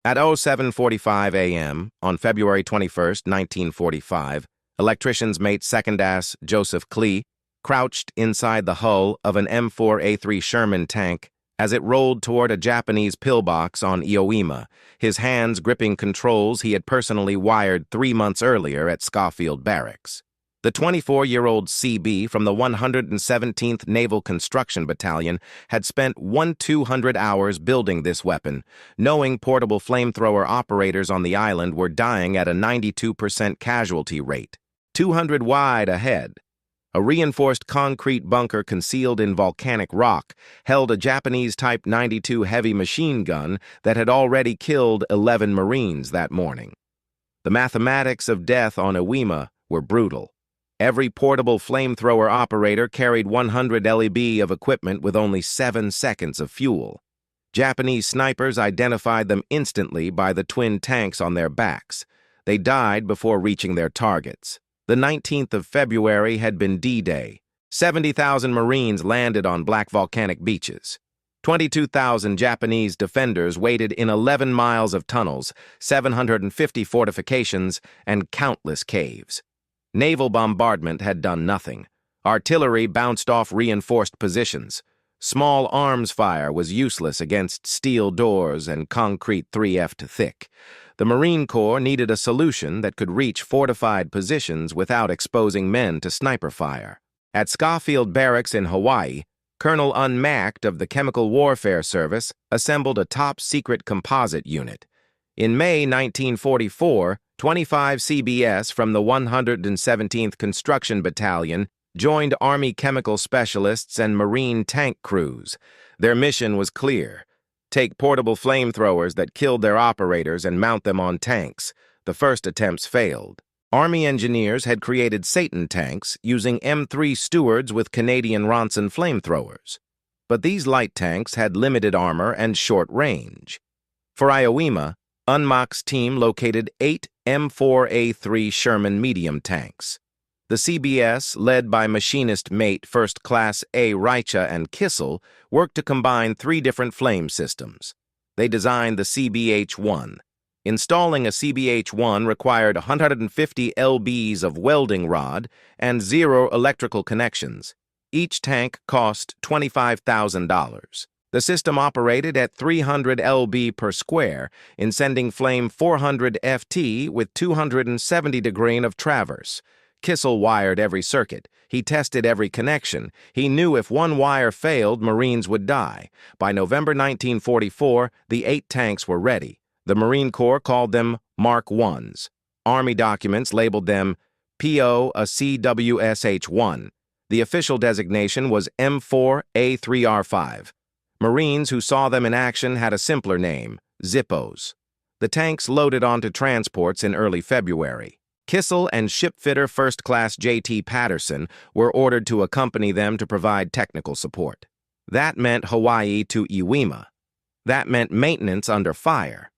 At 07:45 a.m. on February 21, 1945, electrician's mate second-ass Joseph Klie crouched inside the hull of an M4A3 Sherman tank as it rolled toward a Japanese pillbox on Iwo Jima, his hands gripping controls he had personally wired 3 months earlier at Schofield Barracks. The 24-year-old Seabee from the 117th Naval Construction Battalion had spent 200 hours building this weapon, knowing portable flamethrower operators on the island were dying at a 92% casualty rate. 200 wide ahead, a reinforced concrete bunker concealed in volcanic rock held a Japanese Type 92 heavy machine gun that had already killed 11 Marines that morning. The mathematics of death on Iwo Jima were brutal. Every portable flamethrower operator carried 100 LEB of equipment with only 7 seconds of fuel. Japanese snipers identified them instantly by the twin tanks on their backs. They died before reaching their targets. The 19th of February had been D-Day. 70,000 Marines landed on black volcanic beaches. 22,000 Japanese defenders waited in 11 miles of tunnels, 750 fortifications, and countless caves. Naval bombardment had done nothing. Artillery bounced off reinforced positions. Small arms fire was useless against steel doors and concrete 3F thick. The Marine Corps needed a solution that could reach fortified positions without exposing men to sniper fire. At Schofield Barracks in Hawaii, Colonel Unmacked of the Chemical Warfare Service assembled a top-secret composite unit. In May 1944, 25 CBS from the 117th Construction Battalion joined Army chemical specialists and Marine tank crews. Their mission was clear: take portable flamethrowers that killed their operators and mount them on tanks. The first attempts failed. Army engineers had created Satan tanks using M3 Stewards with Canadian Ronson flamethrowers. But these light tanks had limited armor and short range. For Iwo Jima, Unmack's team located 8 M4A3 Sherman medium tanks. The CBS, led by machinist mate First Class A. Reicha and Kissel, worked to combine 3 different flame systems. They designed the CBH-1. Installing a CBH-1 required 150 lbs of welding rod and 0 electrical connections. Each tank cost $25,000. The system operated at 300 lb per square in sending flame 400 FT with 270 degrees of traverse. Kissel wired every circuit. He tested every connection. He knew if one wire failed, Marines would die. By November 1944, the 8 tanks were ready. The Marine Corps called them Mark 1s. Army documents labeled them PO a CWSH-1. The official designation was M4A3R5. Marines who saw them in action had a simpler name, Zippos. The tanks loaded onto transports in early February. Kissel and shipfitter First Class J.T. Patterson were ordered to accompany them to provide technical support. That meant Hawaii to Iwo Jima. That meant maintenance under fire.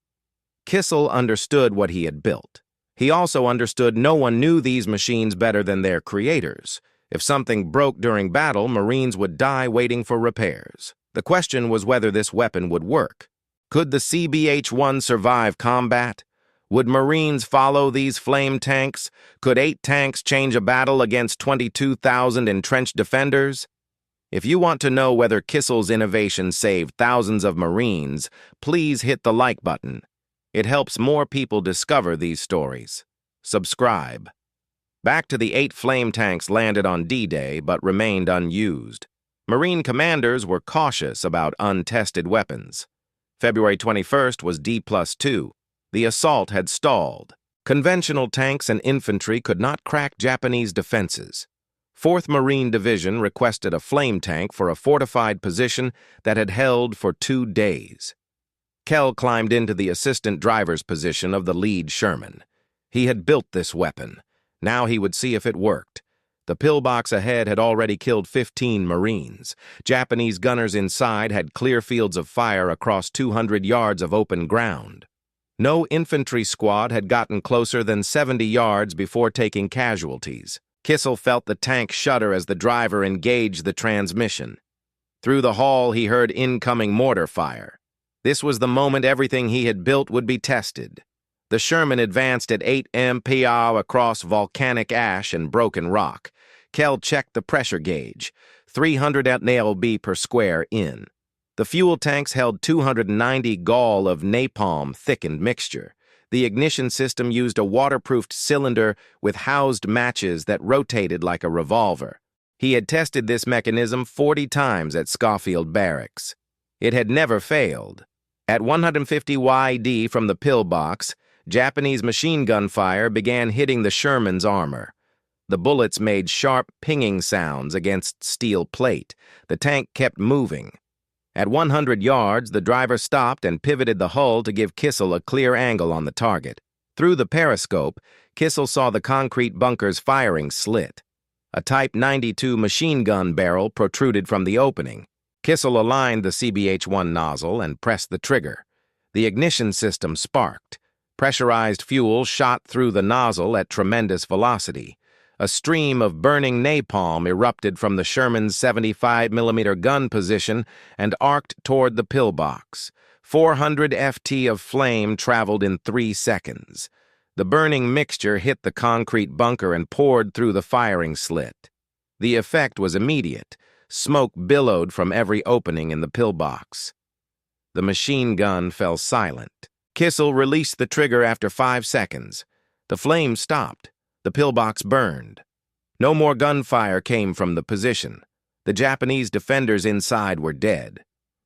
Kissel understood what he had built. He also understood no one knew these machines better than their creators. If something broke during battle, Marines would die waiting for repairs. The question was whether this weapon would work. Could the CBH-1 survive combat? Would Marines follow these flame tanks? Could 8 tanks change a battle against 22,000 entrenched defenders? If you want to know whether Kissel's innovation saved thousands of Marines, please hit the like button. It helps more people discover these stories. Subscribe. Back to the 8 flame tanks landed on D-Day but remained unused. Marine commanders were cautious about untested weapons. February 21st was D+2. The assault had stalled. Conventional tanks and infantry could not crack Japanese defenses. 4th Marine Division requested a flame tank for a fortified position that had held for 2 days. Kell climbed into the assistant driver's position of the lead Sherman. He had built this weapon. Now he would see if it worked. The pillbox ahead had already killed 15 Marines. Japanese gunners inside had clear fields of fire across 200 yards of open ground. No infantry squad had gotten closer than 70 yards before taking casualties. Kissel felt the tank shudder as the driver engaged the transmission. Through the hall, he heard incoming mortar fire. This was the moment everything he had built would be tested. The Sherman advanced at 8 mph across volcanic ash and broken rock. Klie checked the pressure gauge, 300 lb per square in. The fuel tanks held 290 gall of napalm-thickened mixture. The ignition system used a waterproofed cylinder with housed matches that rotated like a revolver. He had tested this mechanism 40 times at Schofield Barracks. It had never failed. At 150 YD from the pillbox, Japanese machine gun fire began hitting the Sherman's armor. The bullets made sharp pinging sounds against steel plate. The tank kept moving. At 100 yards, the driver stopped and pivoted the hull to give Klie a clear angle on the target. Through the periscope, Klie saw the concrete bunker's firing slit. A Type 92 machine gun barrel protruded from the opening. Klie aligned the CBH-1 nozzle and pressed the trigger. The ignition system sparked. Pressurized fuel shot through the nozzle at tremendous velocity. A stream of burning napalm erupted from the Sherman's 75mm gun position and arced toward the pillbox. 400 ft of flame traveled in 3 seconds. The burning mixture hit the concrete bunker and poured through the firing slit. The effect was immediate. Smoke billowed from every opening in the pillbox. The machine gun fell silent. Klie released the trigger after 5 seconds. The flame stopped. The pillbox burned. No more gunfire came from the position. The Japanese defenders inside were dead.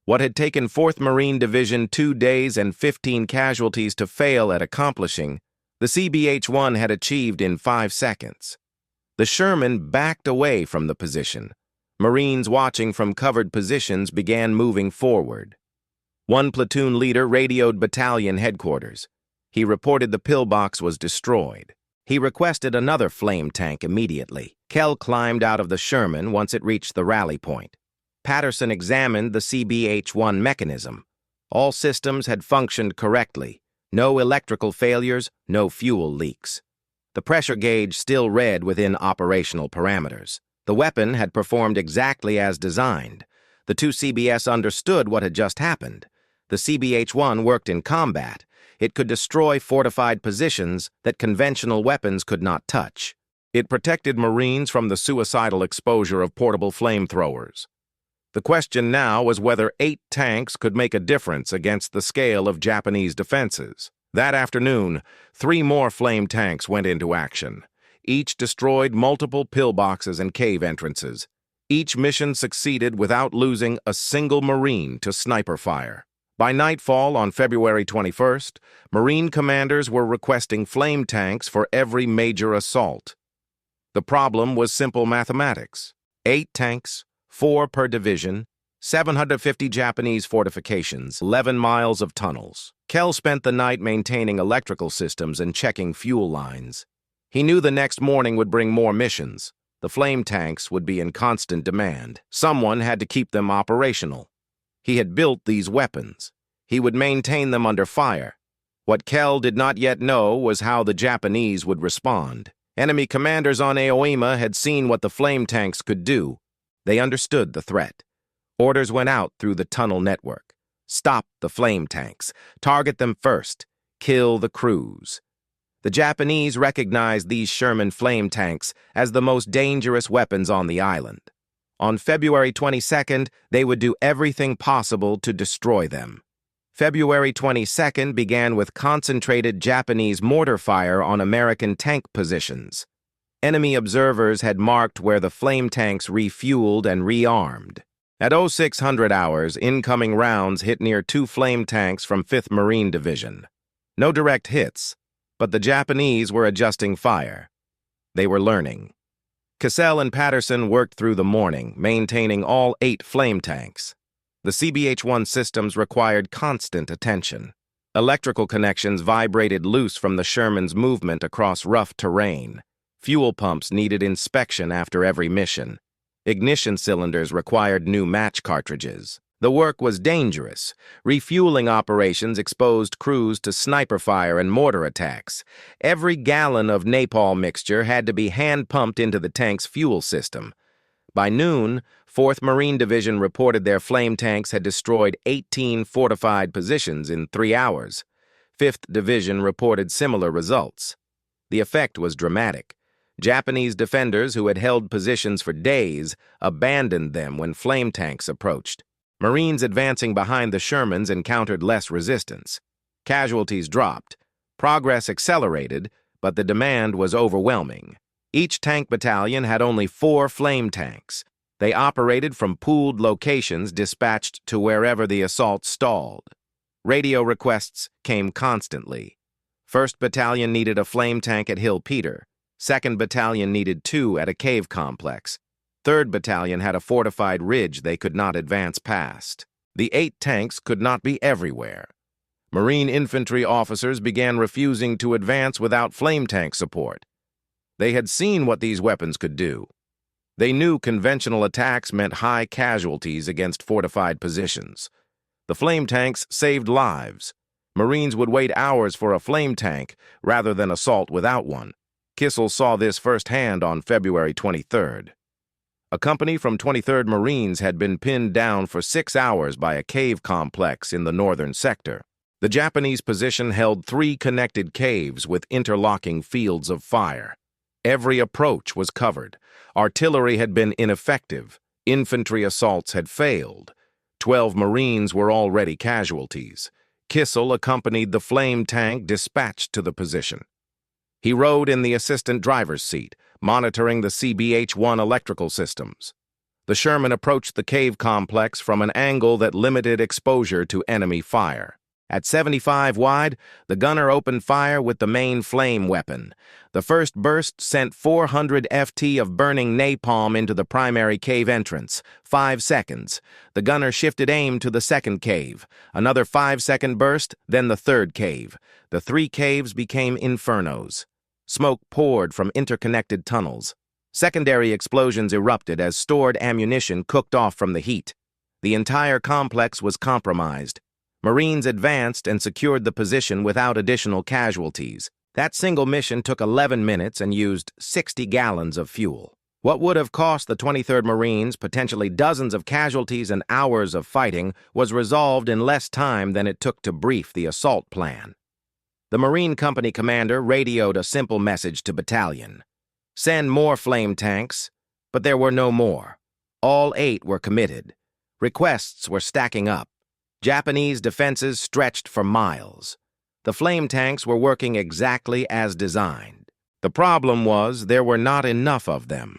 What had taken 4th Marine Division 2 days and 15 casualties to fail at accomplishing, the CBH-1 had achieved in 5 seconds. The Sherman backed away from the position. Marines watching from covered positions began moving forward. One platoon leader radioed battalion headquarters. He reported the pillbox was destroyed. He requested another flame tank immediately. Klie climbed out of the Sherman once it reached the rally point. Patterson examined the CBH-1 mechanism. All systems had functioned correctly. No electrical failures, no fuel leaks. The pressure gauge still read within operational parameters. The weapon had performed exactly as designed. The two CBS understood what had just happened. The CBH-1 worked in combat. It could destroy fortified positions that conventional weapons could not touch. It protected Marines from the suicidal exposure of portable flamethrowers. The question now was whether 8 tanks could make a difference against the scale of Japanese defenses. That afternoon, 3 more flame tanks went into action. Each destroyed multiple pillboxes and cave entrances. Each mission succeeded without losing a single Marine to sniper fire. By nightfall on February 21st, Marine commanders were requesting flame tanks for every major assault. The problem was simple mathematics. 8 tanks, 4 per division, 750 Japanese fortifications, 11 miles of tunnels. Klie spent the night maintaining electrical systems and checking fuel lines. He knew the next morning would bring more missions. The flame tanks would be in constant demand. Someone had to keep them operational. He had built these weapons. He would maintain them under fire. What Klie did not yet know was how the Japanese would respond. Enemy commanders on Iwo Jima had seen what the flame tanks could do. They understood the threat. Orders went out through the tunnel network. Stop the flame tanks. Target them first. Kill the crews. The Japanese recognized these Sherman flame tanks as the most dangerous weapons on the island. On February 22nd, they would do everything possible to destroy them. February 22nd began with concentrated Japanese mortar fire on American tank positions. Enemy observers had marked where the flame tanks refueled and rearmed. At 0600 hours, incoming rounds hit near 2 flame tanks from 5th Marine Division. No direct hits, but the Japanese were adjusting fire. They were learning. Klie and Patterson worked through the morning, maintaining all 8 flame tanks. The CBH-1 systems required constant attention. Electrical connections vibrated loose from the Sherman's movement across rough terrain. Fuel pumps needed inspection after every mission. Ignition cylinders required new match cartridges. The work was dangerous. Refueling operations exposed crews to sniper fire and mortar attacks. Every gallon of napalm mixture had to be hand-pumped into the tank's fuel system. By noon, 4th Marine Division reported their flame tanks had destroyed 18 fortified positions in 3 hours. 5th Division reported similar results. The effect was dramatic. Japanese defenders who had held positions for days abandoned them when flame tanks approached. Marines advancing behind the Shermans encountered less resistance. Casualties dropped. Progress accelerated, but the demand was overwhelming. Each tank battalion had only 4 flame tanks. They operated from pooled locations dispatched to wherever the assault stalled. Radio requests came constantly. 1st Battalion needed a flame tank at Hill Peter. 2nd Battalion needed 2 at a cave complex. 3rd Battalion had a fortified ridge they could not advance past. The 8 tanks could not be everywhere. Marine infantry officers began refusing to advance without flame tank support. They had seen what these weapons could do. They knew conventional attacks meant high casualties against fortified positions. The flame tanks saved lives. Marines would wait hours for a flame tank rather than assault without one. Kissel saw this firsthand on February 23rd. A company from 23rd Marines had been pinned down for 6 hours by a cave complex in the northern sector. The Japanese position held 3 connected caves with interlocking fields of fire. Every approach was covered. Artillery had been ineffective. Infantry assaults had failed. 12 Marines were already casualties. Kissel accompanied the flame tank dispatched to the position. He rode in the assistant driver's seat, monitoring the CBH-1 electrical systems. The Sherman approached the cave complex from an angle that limited exposure to enemy fire. At 75 wide, the gunner opened fire with the main flame weapon. The first burst sent 400 FT of burning napalm into the primary cave entrance. 5 seconds. The gunner shifted aim to the second cave. Another 5-second burst, then the third cave. The 3 caves became infernos. Smoke poured from interconnected tunnels. Secondary explosions erupted as stored ammunition cooked off from the heat. The entire complex was compromised. Marines advanced and secured the position without additional casualties. That single mission took 11 minutes and used 60 gallons of fuel. What would have cost the 23rd Marines potentially dozens of casualties and hours of fighting was resolved in less time than it took to brief the assault plan. The Marine Company commander radioed a simple message to battalion. Send more flame tanks, but there were no more. All 8 were committed. Requests were stacking up. Japanese defenses stretched for miles. The flame tanks were working exactly as designed. The problem was there were not enough of them.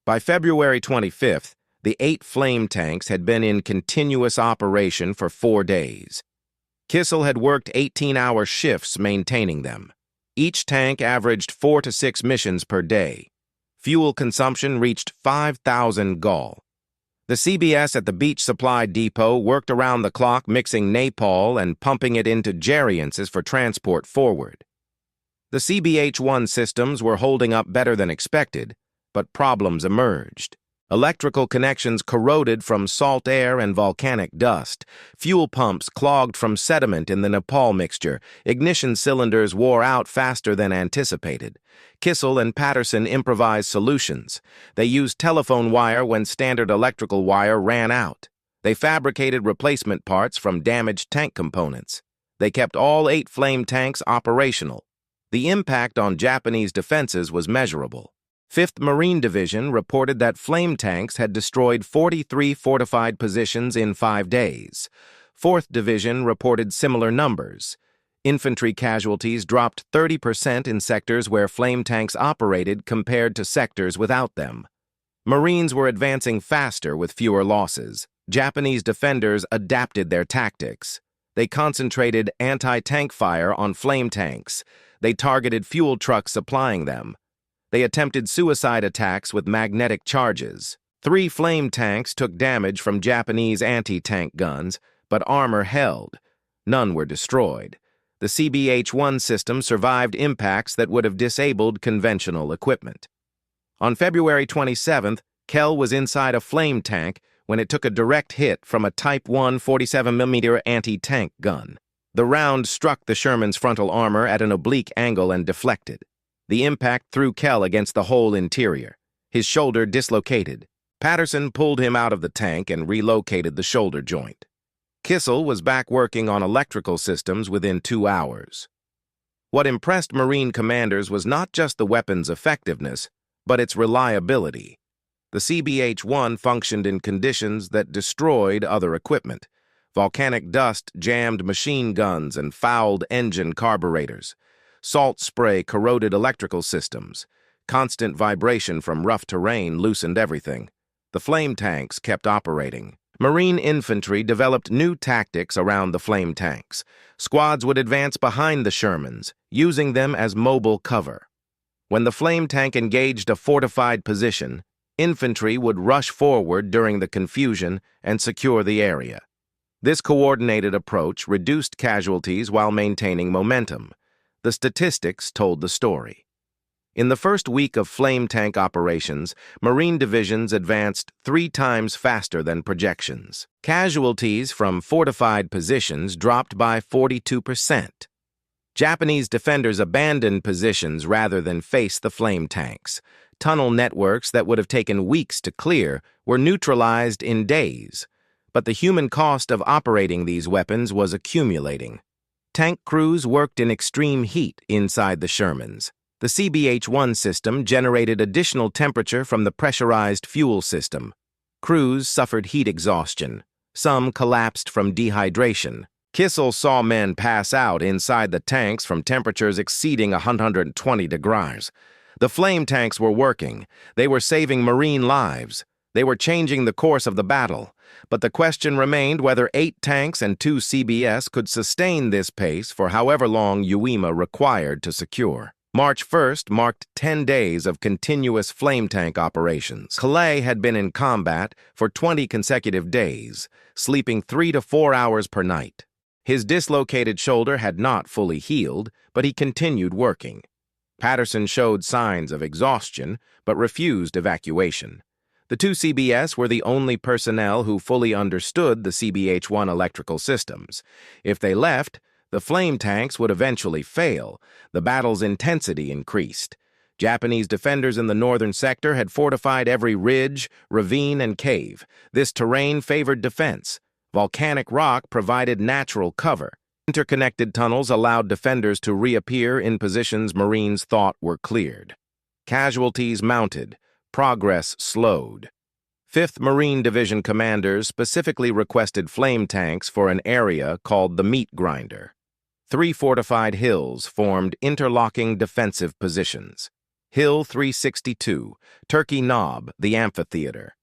By February 25th, the 8 flame tanks had been in continuous operation for 4 days. Kissel had worked 18-hour shifts maintaining them. Each tank averaged 4 to 6 missions per day. Fuel consumption reached 5,000 gall. The CBS at the beach supply depot worked around the clock mixing napalm and pumping it into geriances for transport forward. The CBH-1 systems were holding up better than expected, but problems emerged. Electrical connections corroded from salt air and volcanic dust. Fuel pumps clogged from sediment in the napalm mixture. Ignition cylinders wore out faster than anticipated. Kissel and Patterson improvised solutions. They used telephone wire when standard electrical wire ran out. They fabricated replacement parts from damaged tank components. They kept all 8 flame tanks operational. The impact on Japanese defenses was measurable. 5th Marine Division reported that flame tanks had destroyed 43 fortified positions in 5 days. 4th Division reported similar numbers. Infantry casualties dropped 30% in sectors where flame tanks operated compared to sectors without them. Marines were advancing faster with fewer losses. Japanese defenders adapted their tactics. They concentrated anti-tank fire on flame tanks. They targeted fuel trucks supplying them. They attempted suicide attacks with magnetic charges. 3 flame tanks took damage from Japanese anti-tank guns, but armor held. None were destroyed. The CBH-1 system survived impacts that would have disabled conventional equipment. On February 27th, Kell was inside a flame tank when it took a direct hit from a Type 1 47mm anti-tank gun. The round struck the Sherman's frontal armor at an oblique angle and deflected. The impact threw Kell against the whole interior. His shoulder dislocated. Patterson pulled him out of the tank and relocated the shoulder joint. Kissel was back working on electrical systems within 2 hours. What impressed Marine commanders was not just the weapon's effectiveness, but its reliability. The CBH-1 functioned in conditions that destroyed other equipment. Volcanic dust jammed machine guns and fouled engine carburetors. Salt spray corroded electrical systems. Constant vibration from rough terrain loosened everything. The flame tanks kept operating. Marine infantry developed new tactics around the flame tanks. Squads would advance behind the Shermans, using them as mobile cover. When the flame tank engaged a fortified position, infantry would rush forward during the confusion and secure the area. This coordinated approach reduced casualties while maintaining momentum. The statistics told the story. In the first week of flame tank operations, Marine divisions advanced 3 times faster than projections. Casualties from fortified positions dropped by 42%. Japanese defenders abandoned positions rather than face the flame tanks. Tunnel networks that would have taken weeks to clear were neutralized in days. But the human cost of operating these weapons was accumulating. Tank crews worked in extreme heat inside the Shermans. The CBH-1 system generated additional temperature from the pressurized fuel system. Crews suffered heat exhaustion. Some collapsed from dehydration. Kissel saw men pass out inside the tanks from temperatures exceeding 120 degrees. The flame tanks were working. They were saving Marine lives. They were changing the course of the battle. But the question remained whether 8 tanks and 2 CBS could sustain this pace for however long Iwo Jima required to secure. March 1st marked 10 days of continuous flame tank operations. Klie had been in combat for 20 consecutive days, sleeping 3 to 4 hours per night. His dislocated shoulder had not fully healed, but he continued working. Patterson showed signs of exhaustion, but refused evacuation. The 2 CBS were the only personnel who fully understood the CBH-1 electrical systems. If they left, the flame tanks would eventually fail. The battle's intensity increased. Japanese defenders in the northern sector had fortified every ridge, ravine, and cave. This terrain favored defense. Volcanic rock provided natural cover. Interconnected tunnels allowed defenders to reappear in positions Marines thought were cleared. Casualties mounted. Progress slowed. 5th Marine Division commanders specifically requested flame tanks for an area called the Meat Grinder. 3 fortified hills formed interlocking defensive positions. Hill 362, Turkey Knob, the amphitheater.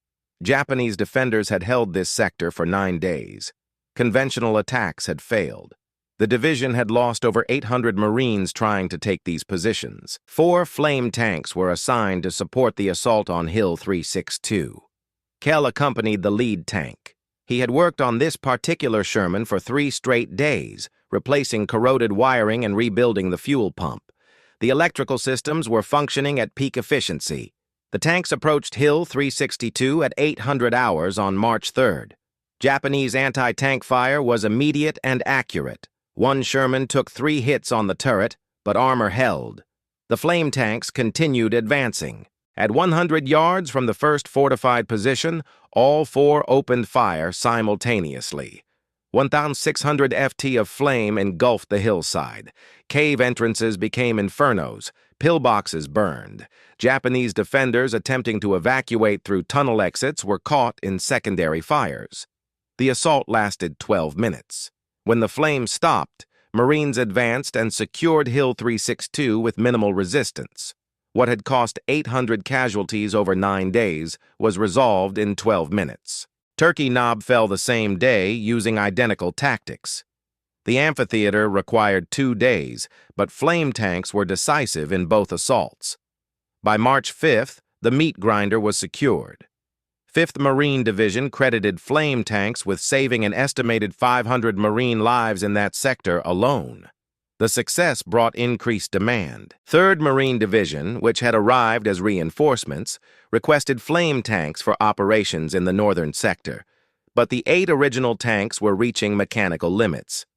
Japanese defenders had held this sector for 9 days. Conventional attacks had failed. The division had lost over 800 Marines trying to take these positions. 4 flame tanks were assigned to support the assault on Hill 362. Kell accompanied the lead tank. He had worked on this particular Sherman for 3 straight days, replacing corroded wiring and rebuilding the fuel pump. The electrical systems were functioning at peak efficiency. The tanks approached Hill 362 at 800 hours on March 3rd. Japanese anti-tank fire was immediate and accurate. 1 Sherman took 3 hits on the turret, but armor held. The flame tanks continued advancing. At 100 yards from the first fortified position, all 4 opened fire simultaneously. 1,600 FT of flame engulfed the hillside. Cave entrances became infernos. Pillboxes burned. Japanese defenders attempting to evacuate through tunnel exits were caught in secondary fires. The assault lasted 12 minutes. When the flames stopped, Marines advanced and secured Hill 362 with minimal resistance. What had cost 800 casualties over 9 days was resolved in 12 minutes. Turkey Knob fell the same day using identical tactics. The amphitheater required 2 days, but flame tanks were decisive in both assaults. By March 5th, the Meat Grinder was secured. 5th Marine Division credited flame tanks with saving an estimated 500 Marine lives in that sector alone. The success brought increased demand. 3rd Marine Division, which had arrived as reinforcements, requested flame tanks for operations in the northern sector, but the 8 original tanks were reaching mechanical limits.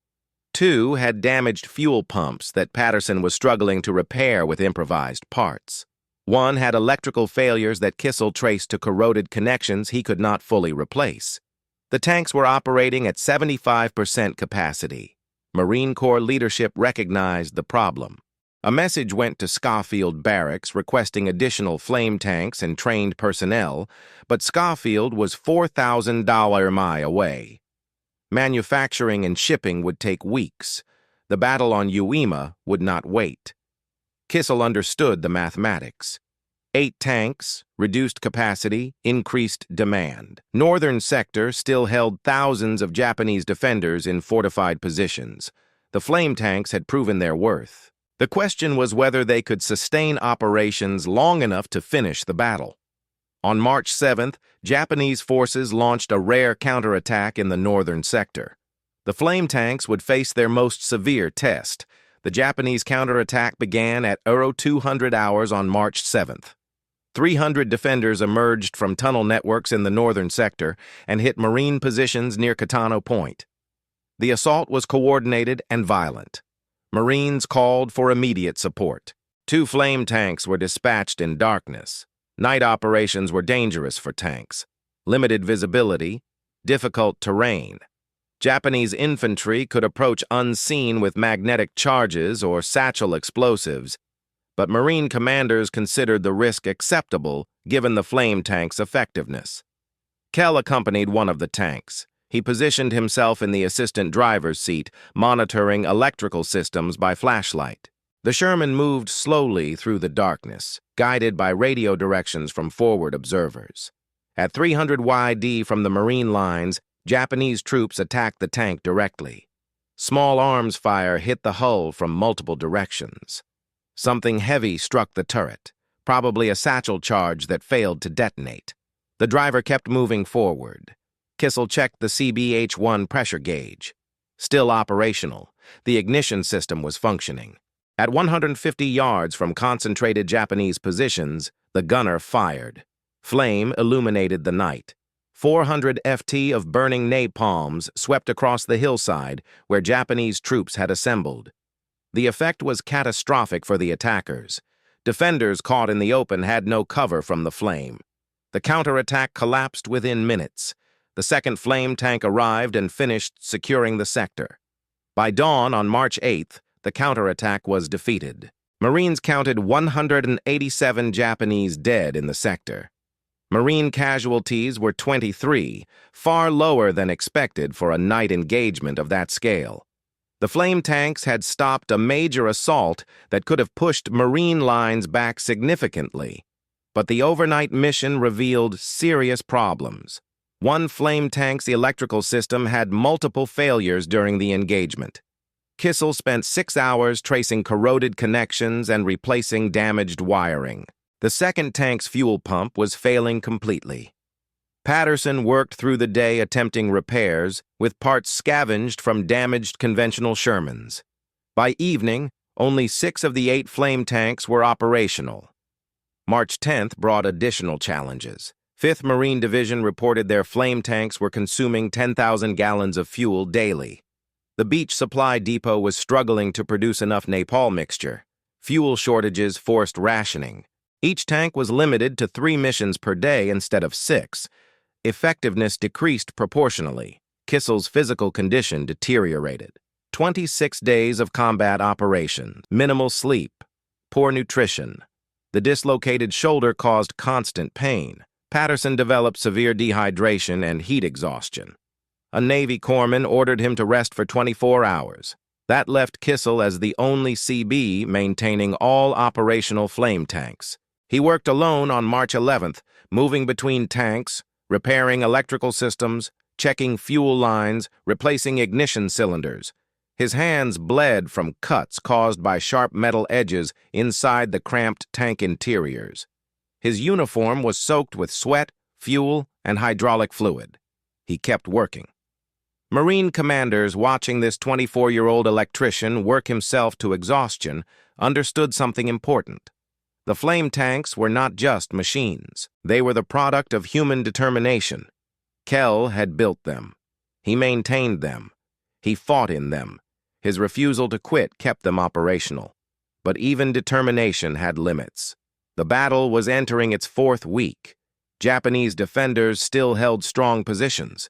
2 had damaged fuel pumps that Patterson was struggling to repair with improvised parts. One had electrical failures that Kissel traced to corroded connections he could not fully replace. The tanks were operating at 75% capacity. Marine Corps leadership recognized the problem. A message went to Schofield Barracks requesting additional flame tanks and trained personnel, but Schofield was $4,000 away. Manufacturing and shipping would take weeks. The battle on Iwo Jima would not wait. Kissel understood the mathematics. 8 tanks, reduced capacity, increased demand. Northern sector still held thousands of Japanese defenders in fortified positions. The flame tanks had proven their worth. The question was whether they could sustain operations long enough to finish the battle. On March 7th, Japanese forces launched a rare counterattack in the northern sector. The flame tanks would face their most severe test. The Japanese counterattack began at 200 hours on March 7th. 300 defenders emerged from tunnel networks in the northern sector and hit Marine positions near Katano Point. The assault was coordinated and violent. Marines called for immediate support. 2 flame tanks were dispatched in darkness. Night operations were dangerous for tanks. Limited visibility, difficult terrain. Japanese infantry could approach unseen with magnetic charges or satchel explosives, but Marine commanders considered the risk acceptable given the flame tank's effectiveness. Kell accompanied one of the tanks. He positioned himself in the assistant driver's seat, monitoring electrical systems by flashlight. The Sherman moved slowly through the darkness, guided by radio directions from forward observers. At 300 YD from the Marine lines, Japanese troops attacked the tank directly. Small arms fire hit the hull from multiple directions. Something heavy struck the turret, probably a satchel charge that failed to detonate. The driver kept moving forward. Kissel checked the CBH-1 pressure gauge. Still operational, the ignition system was functioning. At 150 yards from concentrated Japanese positions, the gunner fired. Flame illuminated the night. 400 FT of burning napalms swept across the hillside where Japanese troops had assembled. The effect was catastrophic for the attackers. Defenders caught in the open had no cover from the flame. The counterattack collapsed within minutes. The second flame tank arrived and finished securing the sector. By dawn on March 8th, the counterattack was defeated. Marines counted 187 Japanese dead in the sector. Marine casualties were 23, far lower than expected for a night engagement of that scale. The flame tanks had stopped a major assault that could have pushed Marine lines back significantly, but the overnight mission revealed serious problems. One flame tank's electrical system had multiple failures during the engagement. Kissel spent 6 hours tracing corroded connections and replacing damaged wiring. The second tank's fuel pump was failing completely. Patterson worked through the day attempting repairs, with parts scavenged from damaged conventional Shermans. By evening, only 6 of the 8 flame tanks were operational. March 10th brought additional challenges. 5th Marine Division reported their flame tanks were consuming 10,000 gallons of fuel daily. The beach supply depot was struggling to produce enough napalm mixture. Fuel shortages forced rationing. Each tank was limited to 3 missions per day instead of 6. Effectiveness decreased proportionally. Kissel's physical condition deteriorated. 26 days of combat operations, minimal sleep, poor nutrition. The dislocated shoulder caused constant pain. Patterson developed severe dehydration and heat exhaustion. A Navy corpsman ordered him to rest for 24 hours. That left Kissel as the only CB maintaining all operational flame tanks. He worked alone on March 11th, moving between tanks, repairing electrical systems, checking fuel lines, replacing ignition cylinders. His hands bled from cuts caused by sharp metal edges inside the cramped tank interiors. His uniform was soaked with sweat, fuel, and hydraulic fluid. He kept working. Marine commanders watching this 24-year-old electrician work himself to exhaustion understood something important. The flame tanks were not just machines. They were the product of human determination. Kell had built them. He maintained them. He fought in them. His refusal to quit kept them operational. But even determination had limits. The battle was entering its fourth week. Japanese defenders still held strong positions.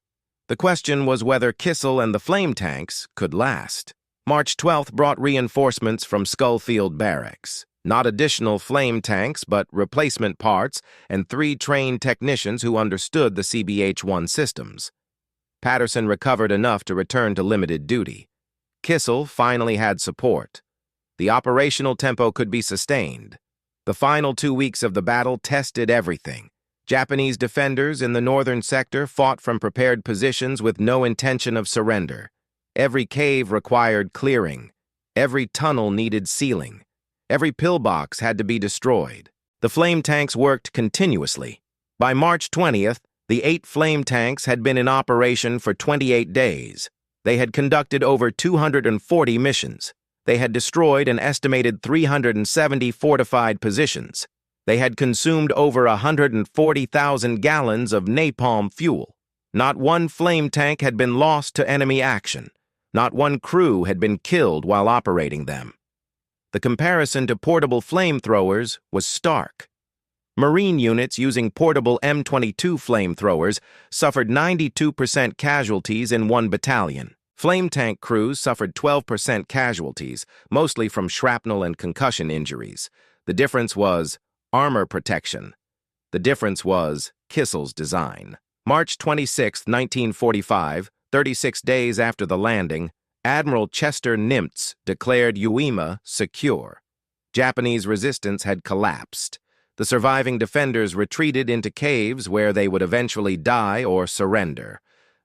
The question was whether Kissel and the flame tanks could last. March 12th brought reinforcements from Schofield Barracks. Not additional flame tanks, but replacement parts and 3 trained technicians who understood the CBH-1 systems. Patterson recovered enough to return to limited duty. Kissel finally had support. The operational tempo could be sustained. The final 2 weeks of the battle tested everything. Japanese defenders in the northern sector fought from prepared positions with no intention of surrender. Every cave required clearing. Every tunnel needed sealing. Every pillbox had to be destroyed. The flame tanks worked continuously. By March 20th, the 8 flame tanks had been in operation for 28 days. They had conducted over 240 missions. They had destroyed an estimated 370 fortified positions. They had consumed over 140,000 gallons of napalm fuel. Not one flame tank had been lost to enemy action. Not one crew had been killed while operating them. The comparison to portable flamethrowers was stark. Marine units using portable M22 flamethrowers suffered 92% casualties in one battalion. Flame tank crews suffered 12% casualties, mostly from shrapnel and concussion injuries. The difference was armor protection. The difference was Kissel's design. March 26, 1945, 36 days after the landing, Admiral Chester Nimitz declared Iwo Jima secure. Japanese resistance had collapsed. The surviving defenders retreated into caves where they would eventually die or surrender.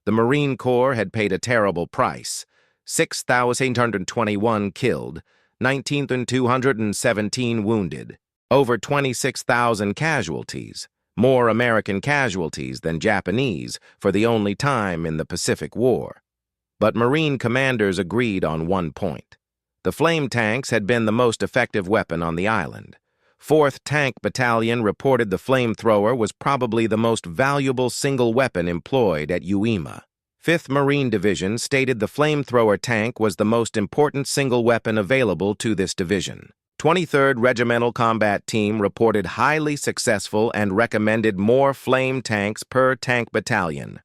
The Marine Corps had paid a terrible price. 6,821 killed, 19,217 wounded. Over 26,000 casualties, more American casualties than Japanese for the only time in the Pacific War. But Marine commanders agreed on one point. The flame tanks had been the most effective weapon on the island. 4th Tank Battalion reported the flamethrower was probably the most valuable single weapon employed at Iwo Jima. 5th Marine Division stated the flamethrower tank was the most important single weapon available to this division. 23rd Regimental Combat Team reported highly successful and recommended more flame tanks per tank battalion.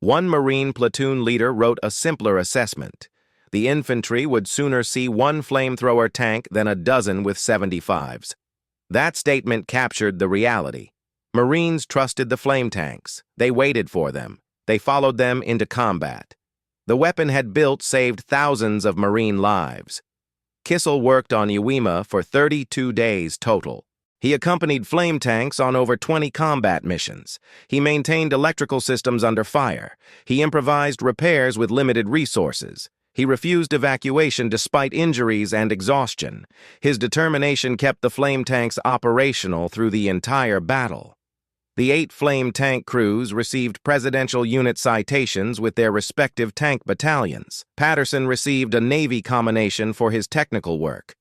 One Marine platoon leader wrote a simpler assessment. The infantry would sooner see one flamethrower tank than a dozen with 75s. That statement captured the reality. Marines trusted the flame tanks. They waited for them. They followed them into combat. The weapon had built saved thousands of Marine lives. Kissel worked on Iwo Jima for 32 days total. He accompanied flame tanks on over 20 combat missions. He maintained electrical systems under fire. He improvised repairs with limited resources. He refused evacuation despite injuries and exhaustion. His determination kept the flame tanks operational through the entire battle. The 8 flame tank crews received Presidential Unit citations with their respective tank battalions. Patterson received a Navy commendation for his technical work.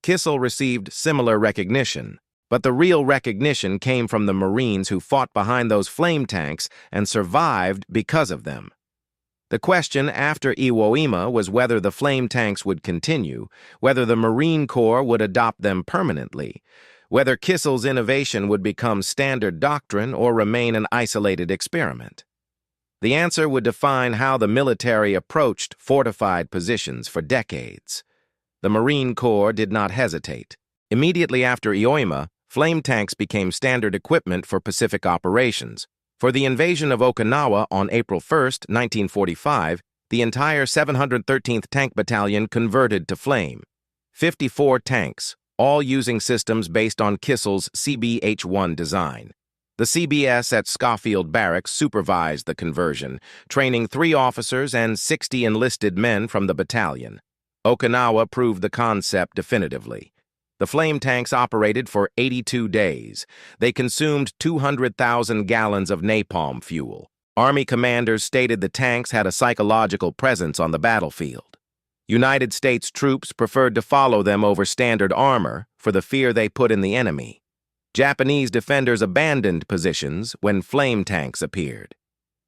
Kissel received similar recognition, but the real recognition came from the Marines who fought behind those flame tanks and survived because of them. The question after Iwo Jima was whether the flame tanks would continue, whether the Marine Corps would adopt them permanently, whether Kissel's innovation would become standard doctrine or remain an isolated experiment. The answer would define how the military approached fortified positions for decades. The Marine Corps did not hesitate. Immediately after Iwo Jima, flame tanks became standard equipment for Pacific operations. For the invasion of Okinawa on April 1, 1945, the entire 713th Tank Battalion converted to flame. 54 tanks, all using systems based on Kissel's CBH-1 design. The CBS at Schofield Barracks supervised the conversion, training 3 officers and 60 enlisted men from the battalion. Okinawa proved the concept definitively. The flame tanks operated for 82 days. They consumed 200,000 gallons of napalm fuel. Army commanders stated the tanks had a psychological presence on the battlefield. United States troops preferred to follow them over standard armor for the fear they put in the enemy. Japanese defenders abandoned positions when flame tanks appeared.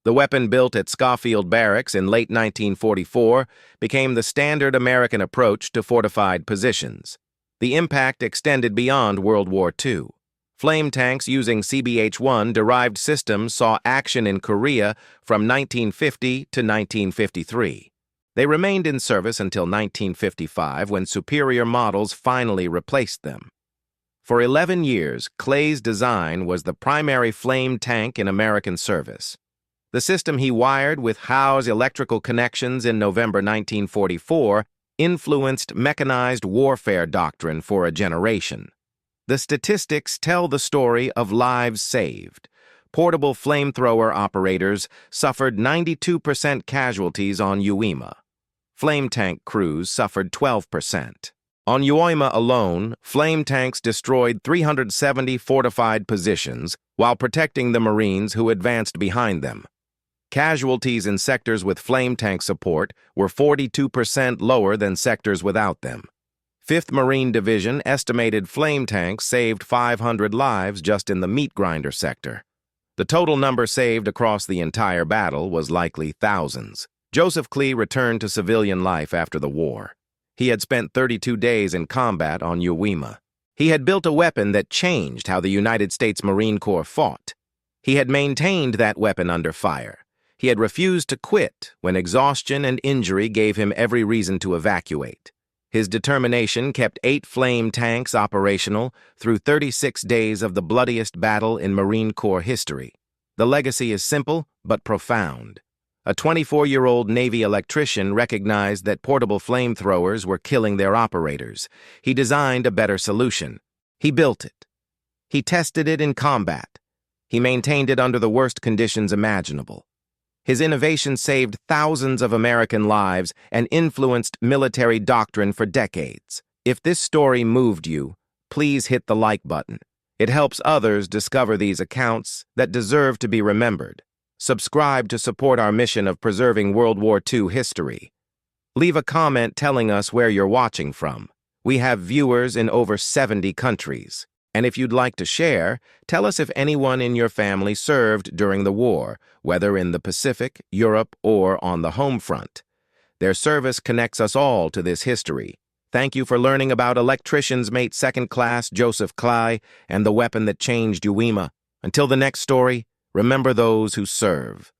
The weapon built at Schofield Barracks in late 1944 became the standard American approach to fortified positions. The impact extended beyond World War II. Flame tanks using CBH-1 derived systems saw action in Korea from 1950 to 1953. They remained in service until 1955 when superior models finally replaced them. For 11 years, Klie's design was the primary flame tank in American service. The system he wired with Howe's electrical connections in November 1944 influenced mechanized warfare doctrine for a generation. The statistics tell the story of lives saved. Portable flamethrower operators suffered 92% casualties on Iwo Jima. Flame tank crews suffered 12%. On Iwo Jima alone, flame tanks destroyed 370 fortified positions while protecting the Marines who advanced behind them. Casualties in sectors with flame tank support were 42% lower than sectors without them. 5th Marine Division estimated flame tanks saved 500 lives just in the meat grinder sector. The total number saved across the entire battle was likely thousands. Joseph Klie returned to civilian life after the war. He had spent 32 days in combat on Iwo Jima. He had built a weapon that changed how the United States Marine Corps fought. He had maintained that weapon under fire. He had refused to quit when exhaustion and injury gave him every reason to evacuate. His determination kept 8 flame tanks operational through 36 days of the bloodiest battle in Marine Corps history. The legacy is simple but profound. A 24-year-old Navy electrician recognized that portable flamethrowers were killing their operators. He designed a better solution. He built it. He tested it in combat. He maintained it under the worst conditions imaginable. His innovation saved thousands of American lives and influenced military doctrine for decades. If this story moved you, please hit the like button. It helps others discover these accounts that deserve to be remembered. Subscribe to support our mission of preserving World War II history. Leave a comment telling us where you're watching from. We have viewers in over 70 countries. And if you'd like to share, tell us if anyone in your family served during the war, whether in the Pacific, Europe, or on the home front. Their service connects us all to this history. Thank you for learning about Electrician's Mate Second Class Joseph Klie and the weapon that changed Iwo Jima. Until the next story, remember those who serve.